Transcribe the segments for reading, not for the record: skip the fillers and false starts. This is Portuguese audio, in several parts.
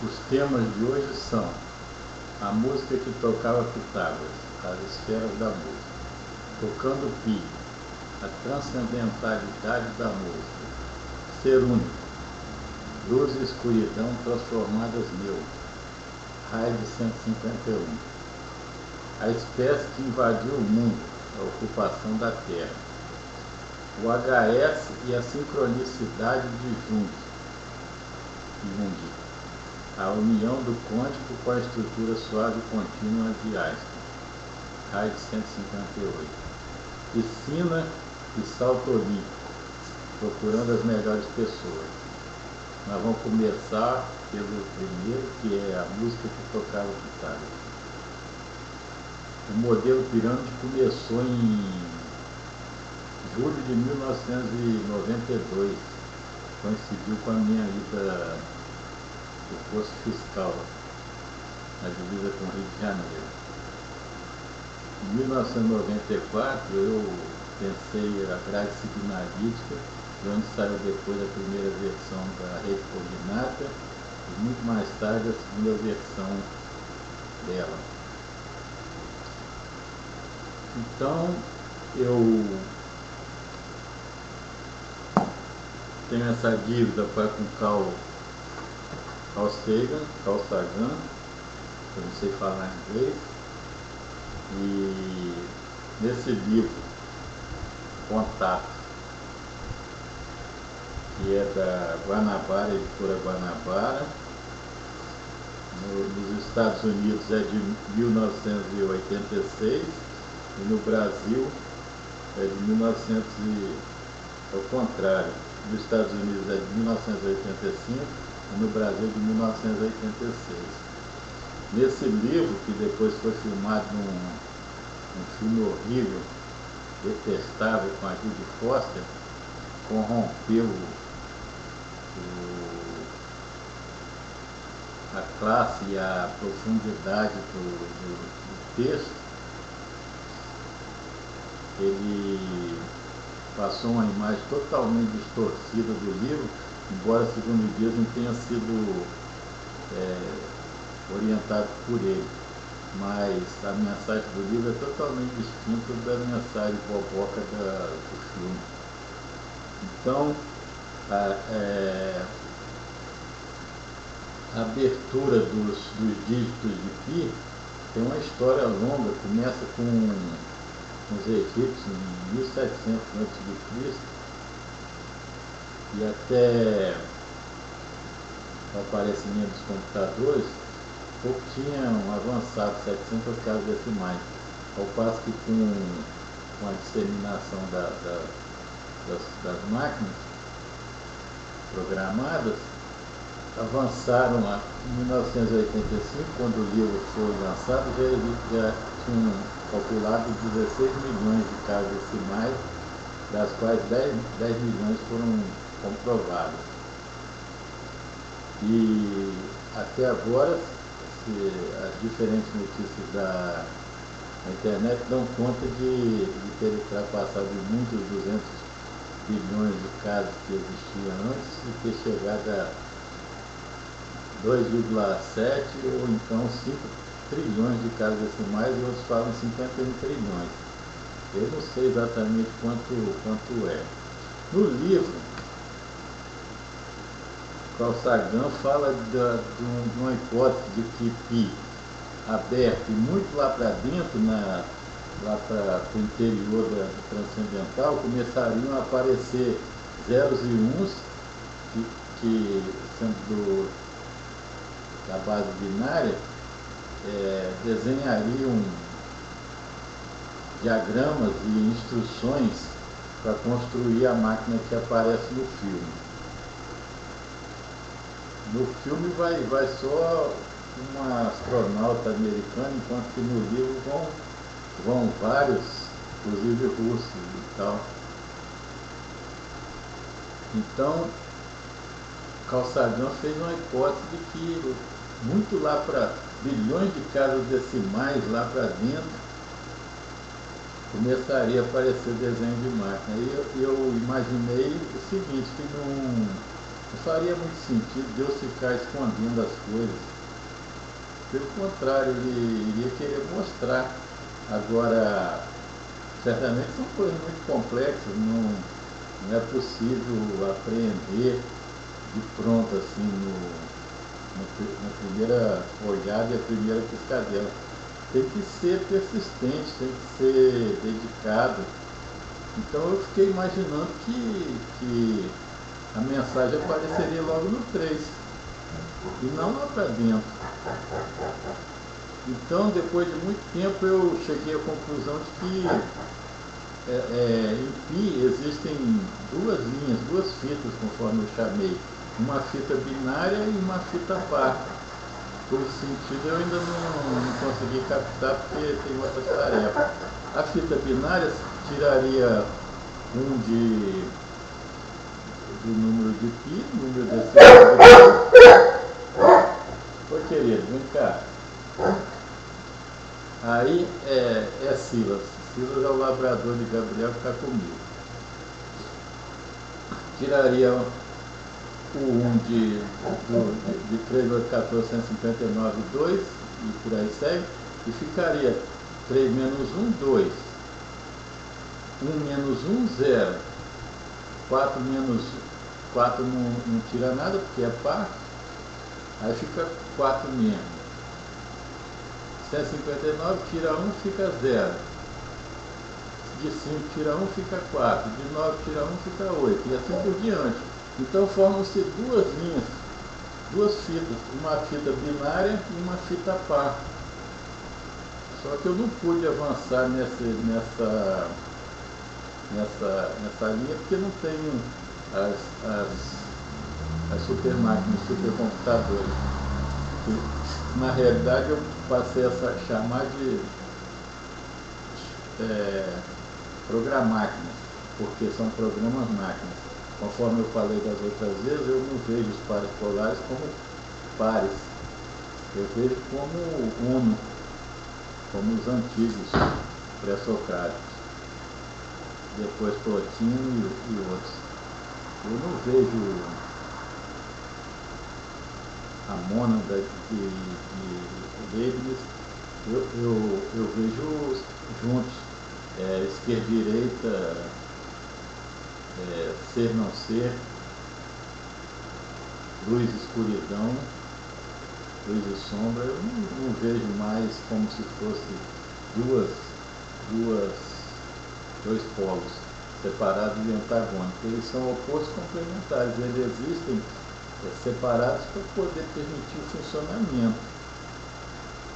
Os temas de hoje são a música que tocava Pitágoras, as esferas da música, tocando pi, a transcendentalidade da música, ser único, luz e escuridão transformadas neutro, raio de 151, a espécie que invadiu o mundo, a ocupação da Terra, o HS e a sincronicidade de Jung, a união do quântico com a estrutura suave e contínua de Einstein, raio de 158, piscina e salto olímpico, procurando as melhores pessoas. Nós vamos começar pelo primeiro, que é a música que tocava Pitágoras. O modelo pirâmide começou em julho de 1992, coincidiu com a minha ida do posto fiscal, na divisa com o Rio de Janeiro. Em 1994 eu pensei a grade signalítica, de onde saiu depois a primeira versão da rede coordinata e muito mais tarde a segunda versão dela. Então eu tenho essa dívida com Carl Sagan, eu não sei falar inglês, e nesse livro, Contato, que é da Guanabara, editora Guanabara, nos Estados Unidos é de 1986 e no Brasil é de 1900 ao contrário, nos Estados Unidos é de 1985 e no Brasil de 1986. Nesse livro, que depois foi filmado num filme horrível, detestável, com a Judy Foster, corrompeu a classe e a profundidade do texto. Ele passou uma imagem totalmente distorcida do livro, embora, segundo dias, não tenha sido orientado por ele, mas a mensagem do livro é totalmente distinta da mensagem boboca do filme. Então, a abertura dos dígitos de Pi tem uma história longa, começa com os egípcios em 1700 a.C. e até o aparecimento dos computadores, pouco tinham avançado 700 casas decimais, ao passo que com a disseminação das máquinas programadas, avançaram em 1985, quando o livro foi lançado, já tinham calculado 16 milhões de casas decimais, das quais 10 milhões foram comprovadas. E até agora, as diferentes notícias da internet dão conta de ter ultrapassado muitos 200 bilhões de casas que existiam antes e ter chegado a 2,7 ou então 5 trilhões de casas decimais, e outros falam 51 trilhões. Eu não sei exatamente quanto é. No livro, Carl Sagan fala de uma hipótese de que Pi aberto e muito lá para dentro, lá para o interior do transcendental, começariam a aparecer zeros e uns, que sendo da base binária, desenhariam diagramas e instruções para construir a máquina que aparece no filme. No filme vai só uma astronauta americana, enquanto que no livro vão vários, inclusive russos e tal. Então, Carl Sagan fez uma hipótese de que muito lá para bilhões de casas decimais lá para dentro começaria a aparecer desenho de máquina. E eu imaginei o seguinte, que Não faria muito sentido Deus ficar escondendo as coisas. Pelo contrário, ele iria querer mostrar. Agora, certamente são coisas muito complexas, não é possível apreender de pronto assim na primeira olhada e a primeira piscadela. Tem que ser persistente, tem que ser dedicado. Então eu fiquei imaginando que a mensagem apareceria logo no 3 e não lá para dentro. Então, depois de muito tempo, eu cheguei à conclusão de que em Pi existem duas linhas, duas fitas, conforme eu chamei. Uma fita binária e uma fita par. Por esse sentido, eu ainda não consegui captar porque tem outras tarefas. A fita binária tiraria do número de Pi, número decimal. Oi, querido, vem cá. Aí é Silas. Silas é o labrador de Gabriel que está comigo. Tiraria o 1 de 3, 8, 14, 159, 2 e por aí segue. E ficaria 3 menos 1, 2. 1 menos 1, 0. 4 menos 4 não tira nada porque é par. Aí fica 4 mesmo. 159 tira 1, fica 0. De 5 tira 1, fica 4. De 9 tira 1, fica 8. E assim por diante. Então formam-se duas linhas, duas fitas. Uma fita binária e uma fita par. Só que eu não pude avançar nessa linha porque não tenho as super máquinas, supercomputadores. Na realidade eu passei a chamar de programáquinas, porque são programas máquinas. Conforme eu falei das outras vezes, eu não vejo os pares polares como pares. Eu vejo como uno, como os antigos pré-socráticos. Depois Plotino e outros. Eu não vejo a mônada de Leibniz, eu vejo juntos, esquerda e direita, ser não ser, luz e escuridão, luz e sombra. Eu não vejo mais como se fosse dois polos separados e antagônicos. Eles são opostos complementares, eles existem separados para poder permitir o funcionamento.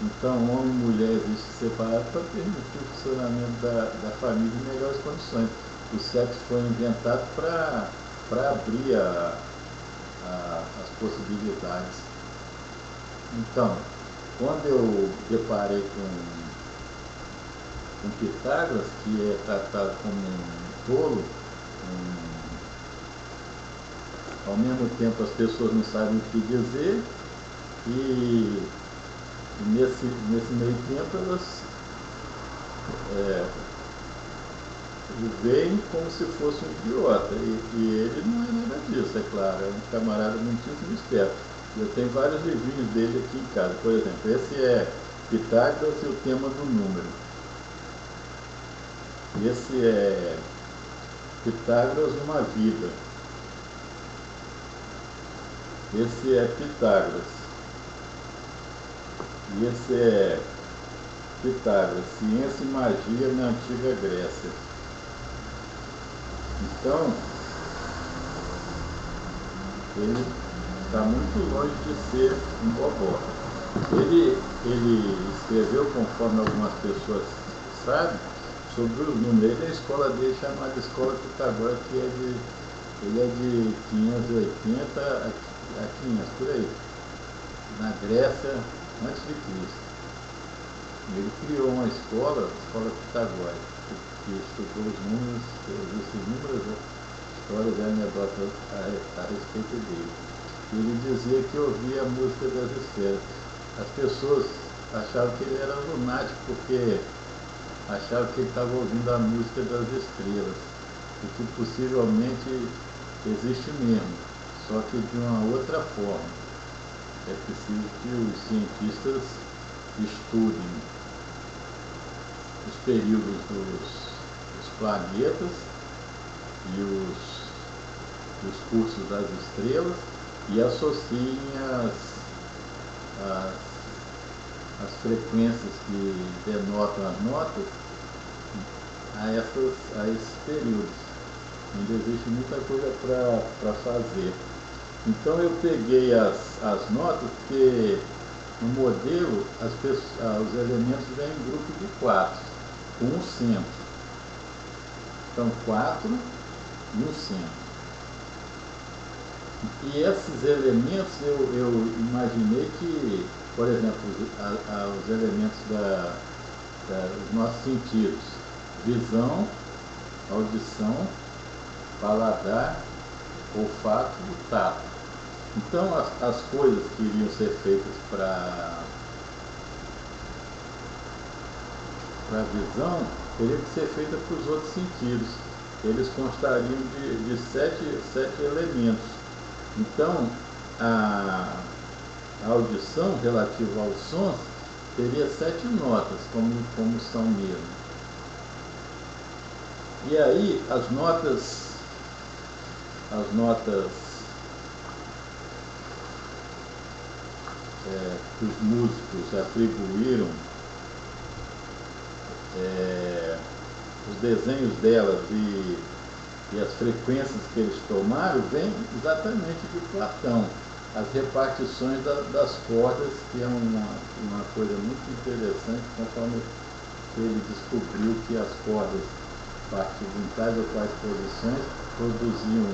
Então, homem e mulher existem separados para permitir o funcionamento da família em melhores condições. O sexo foi inventado para abrir as possibilidades. Então, quando eu deparei com Pitágoras, que é tratado como um tolo, ao mesmo tempo as pessoas não sabem o que dizer, e nesse meio tempo elas o veem como se fosse um idiota, e ele não é nada disso, é claro, é um camarada muitíssimo esperto. Eu tenho vários livrinhos dele aqui em casa. Por exemplo, esse é Pitágoras e o tema do número. Esse é Pitágoras numa vida. Esse é Pitágoras. E esse é Pitágoras, Ciência e Magia na Antiga Grécia. Então, ele está muito longe de ser um bobó. Ele escreveu, conforme algumas pessoas sabem, sobre os números. A escola dele é chamada Escola Pitagórica, que ele é de 580 a 500, por aí, na Grécia, antes de Cristo. Ele criou uma escola pitagórica, que estudou os números, existem inúmeras histórias e anedotas a respeito dele. Ele dizia que ouvia a música das esferas. As pessoas achavam que ele era lunático porque achavam que ele estava ouvindo a música das estrelas, e que possivelmente existe mesmo. só que de uma outra forma. É preciso que os cientistas estudem os períodos dos planetas e os cursos das estrelas e associem as frequências que denotam as notas a esses períodos. Ainda existe muita coisa para fazer. Então eu peguei as notas, porque no modelo os elementos vêm em grupo de 4, com um centro. Então 4 e um centro. E esses elementos eu imaginei que, por exemplo, os elementos dos nossos sentidos, visão, audição, paladar, olfato e tato. Então as coisas que iriam ser feitas para a visão teriam que ser feitas para os outros sentidos. Eles constariam de sete elementos. Então a audição relativa aos sons teria 7 notas, como são mesmo. E aí as notas que os músicos atribuíram, os desenhos delas e as frequências que eles tomaram, vêm exatamente de Platão. As repartições das cordas, que é uma coisa muito interessante, conforme ele descobriu que as cordas partidas em tais ou quais posições produziam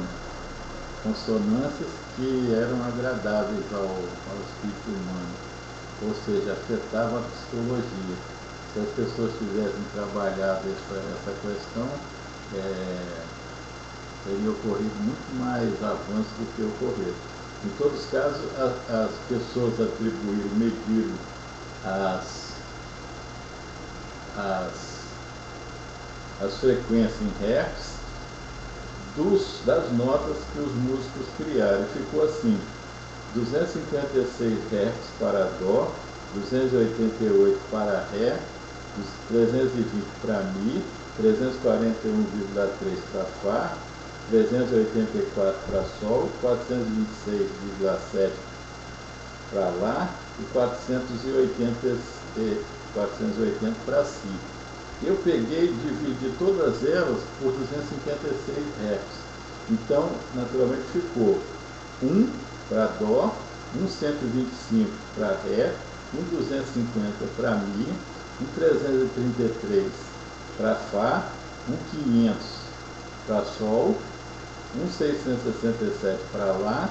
consonâncias que eram agradáveis ao espírito humano, ou seja, afetavam a psicologia. Se as pessoas tivessem trabalhado essa questão, teria ocorrido muito mais avanço do que ocorreu. Em todos os casos, as pessoas atribuíram, mediram as frequências em hertz das notas que os músicos criaram. Ficou assim: 256 Hz para Dó, 288 para Ré, 320 para Mi, 341,3 para Fá, 384 para Sol, 426,7 para Lá e 480 para Si. Eu peguei e dividi todas elas por 256 Hz. Então, naturalmente, ficou 1 para Dó, 125 para Ré, 250 para Mi, 333 para Fá, 500 para Sol, 667 para Lá,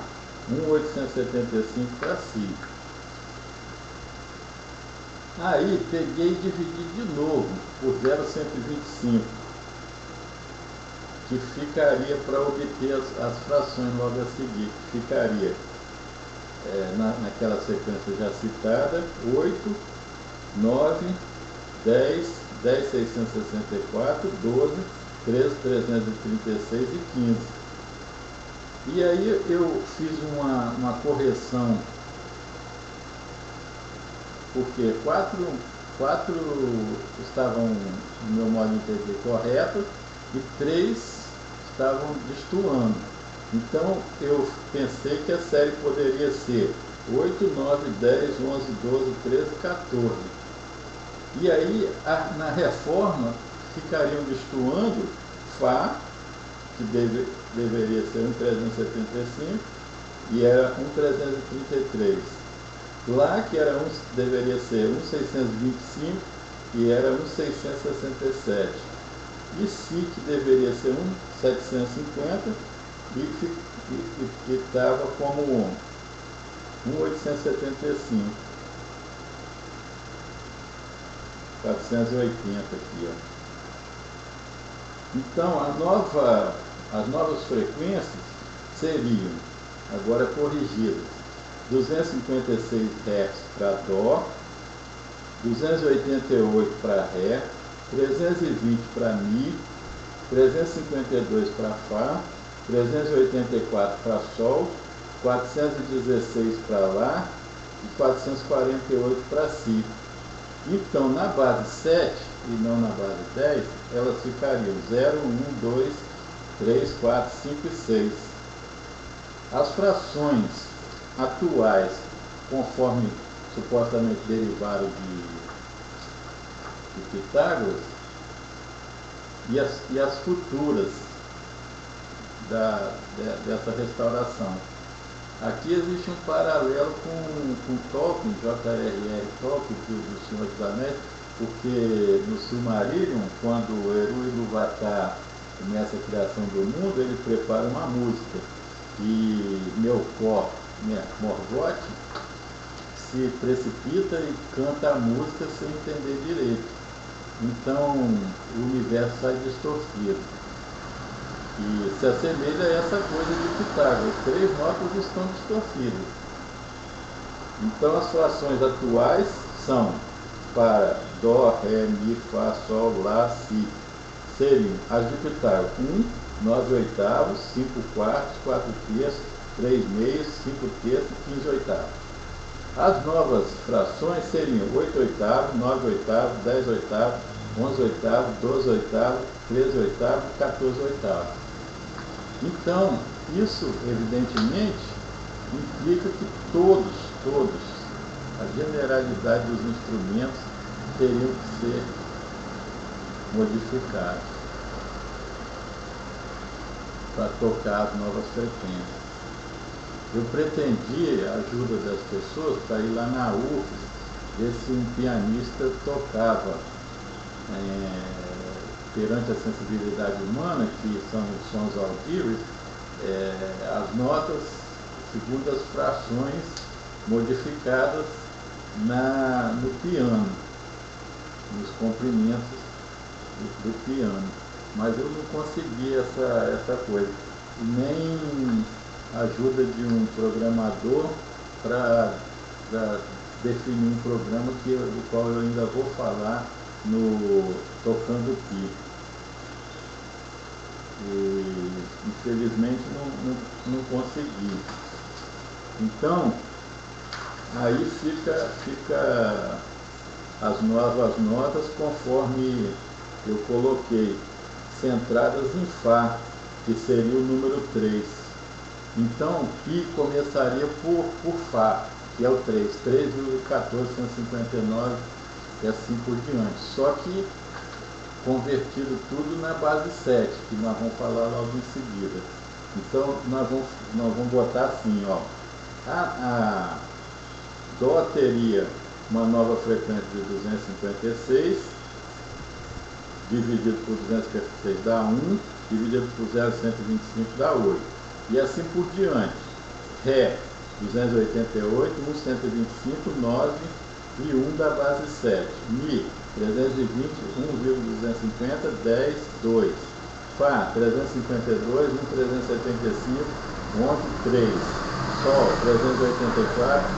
875 para Si. Aí peguei e dividi de novo por 0,125, que ficaria para obter as frações logo a seguir, que ficaria naquela sequência já citada: 8, 9, 10, 10,664, 12, 13, 336 e 15. E aí eu fiz uma correção, porque quatro estavam, no meu modo de entender, corretas e 3 estavam destoando. Então eu pensei que a série poderia ser 8, 9, 10, 11, 12, 13, 14. E aí na reforma ficariam destoando Fá, que deveria ser 1,375 e era 1,333. Lá, que deveria ser 1,625 e era 1,667. E Si, que deveria ser 1,750 e estava como 1,875. 480 aqui, ó. Então as novas frequências seriam agora corrigidas: 256 Hz para Dó, 288 para Ré, 320 para Mi, 352 para Fá, 384 para Sol 416 para lá e 448 para si. Então, na base 7 e não na base 10, elas ficariam 0, 1, 2, 3, 4, 5 e 6. As frações atuais, conforme supostamente derivaram de Pitágoras, e as futuras dessa restauração. Aqui existe um paralelo com Tolkien, J.R.R. Tolkien, do Senhor dos Anéis, porque no Silmarillion, quando Eru Ilúvatar começa a criação do mundo, ele prepara uma música. E Melkor Morgoth se precipita e canta a música sem entender direito. Então o universo sai distorcido. E se assemelha a essa coisa de Pitágoras. 3 notas estão distorcidas. Então as frações atuais são para Dó, Ré, Mi, Fá, Sol, Lá, Si. Seriam as de Pitágoras: 1, 9 oitavos, 5 quartos, 4 terços, 3 meios, 5 terços e 15 oitavos. As novas frações seriam 8 oitavos, 9 oitavos, 10 oitavos, 11 oitavos, 12 oitavos, 13 oitavos e 14 oitavos. Então, isso, evidentemente, implica que todos, a generalidade dos instrumentos teriam que ser modificados para tocar as novas frequências. Eu pretendi a ajuda das pessoas para ir lá na UFES ver se um pianista tocava perante a sensibilidade humana, que são os sons audíveis, as notas segundo as frações modificadas no piano, nos comprimentos do piano. Mas eu não consegui essa coisa. Nem ajuda de um programador para definir um programa do qual eu ainda vou falar no Tocando Pi. E infelizmente não consegui. Então, aí fica as novas notas conforme eu coloquei, centradas em Fá, que seria o número 3. Então, Pi começaria por Fá, que é o 3, 3,14159 e assim por diante. Só que convertido tudo na base 7, que nós vamos falar logo em seguida. Então, nós vamos botar assim, ó. A Dó teria uma nova frequência de 256, dividido por 256 dá 1, dividido por 0,125 dá 8. E assim por diante. Ré, 288, 1, 125, 9 e 1 da base 7. Mi, 320, 1,250, 10, 2. Fá, 352, 1, 375, 11, 3. Sol, 384,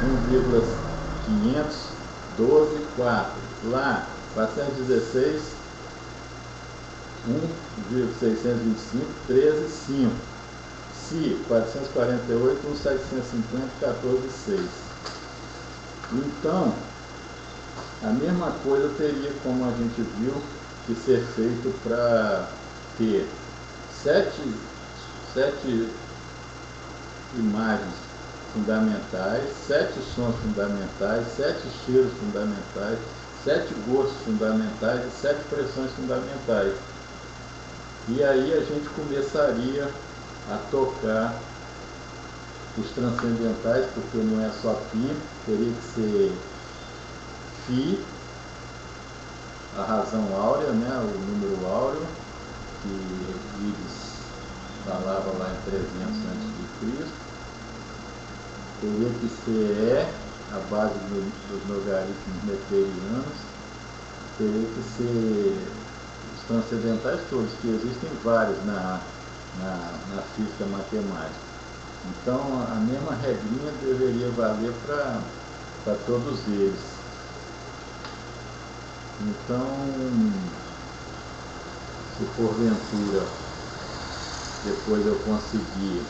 1,500, 12, 4. Lá, 416, 1,625, 13, 5. Si, 448, 1,750, 14, 6. Então, a mesma coisa teria, como a gente viu, que ser feito para ter 7 imagens fundamentais, 7 sons fundamentais, 7 cheiros fundamentais, 7 gostos fundamentais e 7 pressões fundamentais. E aí a gente começaria a tocar os transcendentais, porque não é só Pi, teria que ser Fi, a razão áurea, né, o número áureo, que Euclides falava lá em 300 a.C. Teria que ser a base dos logaritmos neperianos, teria que ser os transcendentais todos, que existem vários na física matemática. Então, a mesma regrinha deveria valer para todos eles. Então, se porventura depois eu conseguir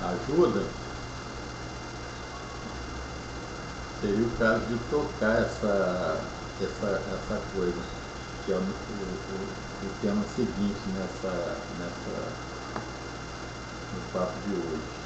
ajuda, seria o caso de tocar essa coisa, que é o tema seguinte no papo de hoje.